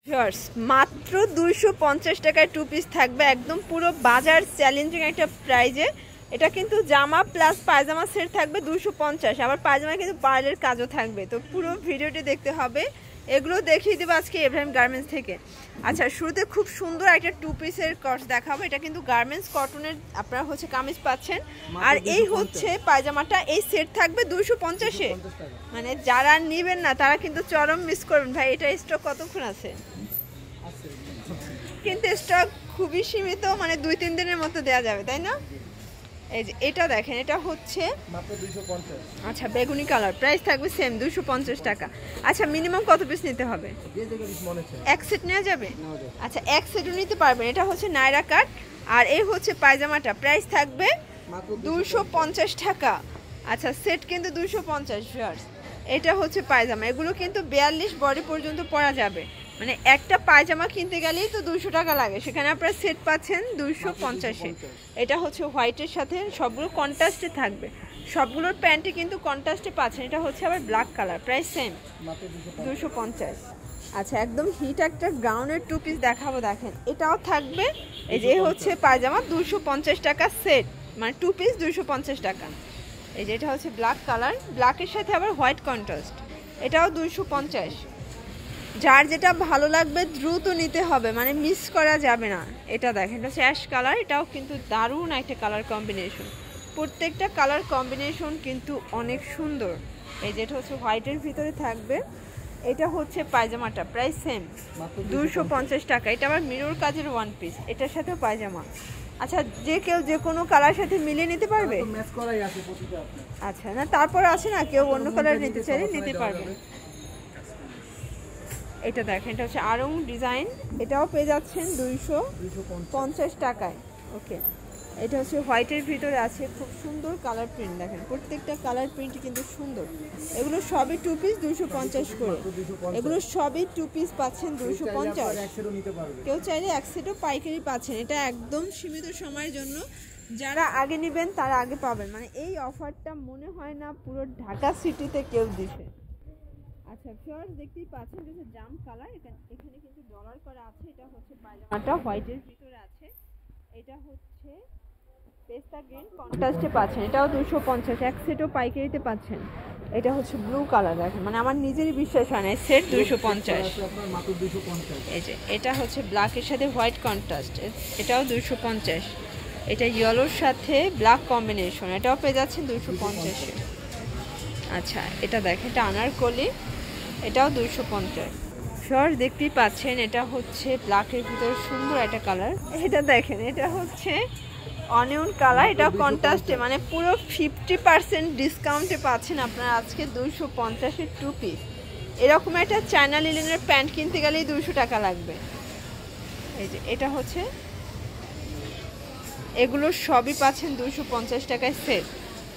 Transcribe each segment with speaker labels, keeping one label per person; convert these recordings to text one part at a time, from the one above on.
Speaker 1: Viewers মাত্র 250 টাকায় two piece থাকবে একদম পুরো বাজার চ্যালেঞ্জিং একটা প্রাইজে। এটা কিন্তু জামা প্লাস পায়জামা সেট থাকবে 250, আবার পায়জামায় কিন্তু পার্লের কাজও থাকবে। তো পুরো ভিডিওটি দেখতে হবে, এগুলো দেখিয়ে দেবো আজকে এব্রাহিম গার্মেন্টস থেকে। আচ্ছা, শুরুতে খুব সুন্দর একটা টু পিসের কট দেখাবো। এটা কিন্তু গার্মেন্টস কটনের আপনারা হচ্ছে কামিজ পাচ্ছেন, আর এই হচ্ছে পায়জামাটা। এই সেট থাকবে 250-এ। মানে যারা নেবেন না তারা কিন্তু চরম মিস করবেন ভাই। এটা স্টক কতক্ষণ আছে? কিন্তু স্টক খুবই সীমিত, মানে 2-3 দিনের মতো দেওয়া যাবে, তাই না? এই যে এটা দেখেন, এটা হচ্ছে
Speaker 2: মাত্র 250।
Speaker 1: আচ্ছা, বেগুনি কালার, প্রাইস থাকবে সেম 250 টাকা। আচ্ছা, মিনিমাম কত পিস নিতে হবে? এক সেট নেওয়া যাবে? আচ্ছা, এক সেটও নিতে পারবেন। এটা হচ্ছে নায়রা কাট, আর এই হচ্ছে পায়জামাটা, প্রাইস থাকবে 250 টাকা। আচ্ছা, সেট কিন্তু 250 ভিউয়ার্স। এটা হচ্ছে পায়জামা, এগুলো কিন্তু 42 বডি পর্যন্ত পরা যাবে। মানে একটা পায়জামা কিনতে গেলেই তো 200 টাকা লাগে, সেখানে আপনারা সেট পাচ্ছেন 250-এ। এটা হচ্ছে হোয়াইটের সাথে সবগুলো কন্ট্রাস্টে থাকবে, সবগুলোর প্যান্টে কিন্তু কন্ট্রাস্টে পাচ্ছেন। এটা হচ্ছে আবার ব্ল্যাক কালার, প্রাইস সেম 250। আচ্ছা, একদম হিট একটা গ্রাউন্ডের টু পিস দেখাবো, দেখেন এটাও থাকবে। এই যে হচ্ছে পায়জামা 250 টাকা সেট, মানে টু পিস 250 টাকা। এই যে এটা হচ্ছে ব্ল্যাক কালার, ব্ল্যাকের সাথে আবার হোয়াইট কন্ট্রাস্ট, এটাও 250। যার যেটা ভালো লাগবে দ্রুত নিতে হবে, মানে মিস করা যাবে না। এটা দেখেন, এটা হচ্ছে অ্যাশ কালার, এটাও কিন্তু দারুণ একটা কালার কম্বিনেশন। প্রত্যেকটা কালার কম্বিনেশন কিন্তু অনেক সুন্দর। এই যেটা হচ্ছে হোয়াইটের ভিতরে থাকবে। এটা হচ্ছে পায়জামাটা, প্রাইস সেম 250 টাকা। এটা আবার মিরর কাজের ওয়ান পিস, এটার সাথেও পায়জামা। আচ্ছা, যে কেউ যে কোনো কালার সাথে মিলিয়ে নিতে পারবে? আচ্ছা, না তারপর আছে না, কেউ অন্য কালার নিতে চাইলে নিতে পারবে। এটা দেখেন, এটা হচ্ছে আরং ডিজাইন, এটাও পেয়ে যাচ্ছেন 250 টাকায়। ওকে, এটা হচ্ছে হোয়াইটের ভিতরে আছে, খুব সুন্দর কালার প্রিন্ট। দেখেন প্রত্যেকটা কালার প্রিন্ট কিন্তু সুন্দর। এগুলো সবই টু পিস 250 করে, এগুলো সবই টু পিস পাচ্ছেন 250। কেউ চাইলে এক সেটও পাইকারি পাচ্ছেন। এটা একদম সীমিত সময়ের জন্য, যারা আগে নেবেন তারা আগে পাবেন। মানে এই অফারটা মনে হয় না পুরো ঢাকা সিটিতে কেউ দিছে। আচ্ছা ভিউয়ার্স, দেখতেই পাচ্ছেন যে জাম কালার, এখানে কিন্তু ডলার করা আছে। এটা হচ্ছে পায়জামাটা হোয়াইটের ভিতরে আছে। এটা হচ্ছে পেস্তা গ্রিন কন্ট্রাস্টে পাচ্ছেন, এটাও 250, এক সেটও পাইকারিতে পাচ্ছেন। এটা হচ্ছে ব্লু কালার, দেখেন মানে আমার নিজেরই বিশ্বাস হয় না, সেট 250। এই যে এটা হচ্ছে ব্ল্যাকের সাথে হোয়াইট কন্ট্রাস্ট, এটাও 250। এটা ইয়েলোর সাথে ব্ল্যাক কম্বিনেশন, এটাও পেয়ে যাচ্ছেন 250-এ। আচ্ছা, এটা দেখেন, এটা আনারকলি, এটাও 250। শর দেখতেই পাচ্ছেন, এটা হচ্ছে ব্ল্যাকের ভিতরে সুন্দর একটা কালার। এটা দেখেন, এটা হচ্ছে অনিয়ন কালার, এটা কন্ট্রাস্টে, মানে পুরো 50% ডিসকাউন্টে পাচ্ছেন আপনারা আজকে 250-এর টু পিস। এরকম একটা চায়না লিলেনের প্যান্ট কিনতে গেলেই 200 টাকা লাগবে। এই যে এটা হচ্ছে, এগুলো সবই পাচ্ছেন 250 টাকায় সেট।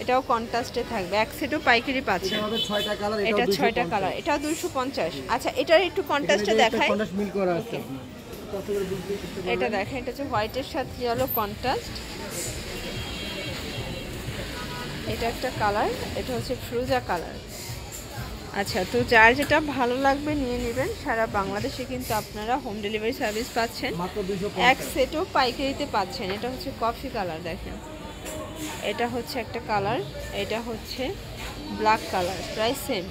Speaker 1: এটাও কন্ট্রাস্টে থাকবে, এক সেটও পাইকারি পাচ্ছেন। এটা 6টা কালার, এটাও 250। আচ্ছা, এটার একটু কন্ট্রাস্টে দেখাই। এটা দেখেন, এটা হচ্ছে হোয়াইটের সাথে ইয়েলো কন্ট্রাস্ট। এটা একটা কালার, এটা হচ্ছে ফ্রুজা কালার। আচ্ছা, তো যার যেটা ভালো লাগবে নিয়ে নেবেন। সারা বাংলাদেশে কিন্তু আপনারা হোম ডেলিভারি সার্ভিস পাচ্ছেন, এক সেটও পাইকারিতে পাচ্ছেন। এটা হচ্ছে কফি কালার, দেখেন এটা হচ্ছে একটা কালার, এটা হচ্ছে ব্ল্যাক কালার, প্রাইস সেম।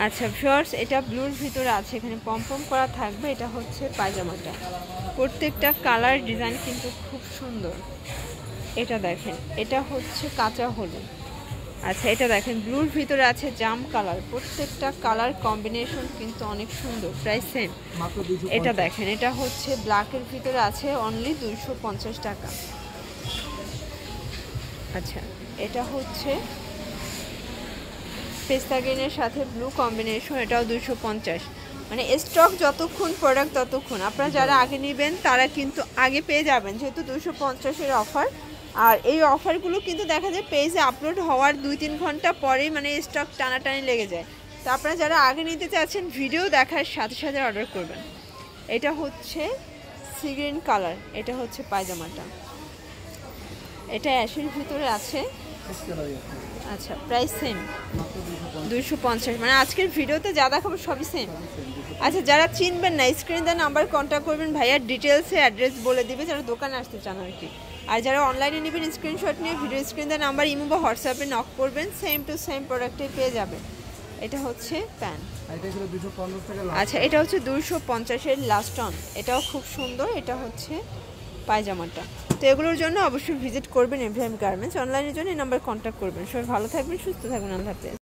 Speaker 1: আচ্ছা ভিউয়ার্স, এটা ব্লুর ভিতরে আছে, এখানে পমপম করা থাকবে। এটা হচ্ছে পায়জামাটা, প্রত্যেকটা কালার ডিজাইন কিন্তু খুব সুন্দর। এটা দেখেন, এটা হচ্ছে কাঁচা হলুদ। আচ্ছা, এটা দেখেন ব্লুর ভিতরে আছে জাম কালার, প্রত্যেকটা কালার কম্বিনেশন কিন্তু অনেক সুন্দর, প্রাইস সেম। এটা দেখেন, এটা হচ্ছে ব্ল্যাকের ভিতরে আছে, অনলি 250 টাকা। আচ্ছা, এটা হচ্ছে পেস্তা গ্রিনের সাথে ব্লু কম্বিনেশন, এটাও 250। মানে স্টক যতক্ষণ, প্রোডাক্ট ততক্ষণ। আপনারা যারা আগে নেবেন তারা কিন্তু আগে পেয়ে যাবেন, যেহেতু 250-এর অফার। আর এই অফারগুলো কিন্তু দেখা যায় পেজে আপলোড হওয়ার 2-3 ঘন্টা পরেই মানে স্টক টানাটানি লেগে যায়। তো আপনারা যারা আগে নিতে চাচ্ছেন ভিডিও দেখার সাথে সাথে অর্ডার করবেন। এটা হচ্ছে সি গ্রিন কালার, এটা হচ্ছে পায়জামাটা, এটা অ্যাশের ভিতরে আছে। আচ্ছা, প্রাইস সেম 250। মানে আজকের ভিডিওতে যা দেখাবো সবই সেম। আচ্ছা, যারা চিনবেন না স্ক্রিন দেওয়া নাম্বার কন্ট্যাক্ট করবেন, ভাইয়ার ডিটেলসে অ্যাড্রেস বলে দিবে যারা দোকানে আসতে চান আর কি। আর যারা অনলাইনে নেবেন স্ক্রিনশট নিয়ে ভিডিও স্ক্রিন দেওয়া নাম্বার ইমো বা হোয়াটসঅ্যাপে নক করবেন, সেম টু সেম প্রোডাক্টে পেয়ে যাবেন। এটা হচ্ছে প্যান্ট, আচ্ছা এটা হচ্ছে 250-এর লাস্ট অন, এটাও খুব সুন্দর। এটা হচ্ছে পায়জামাটা। তো এগুলোর জন্য অবশ্যই ভিজিট করবেন এভরিএম গার্মেন্টস। অনলাইনের জন্য এই নাম্বার কন্ট্যাক্ট করবেন। সবাই ভালো থাকবেন, সুস্থ থাকবেন, আল্লাহ হাফেজ।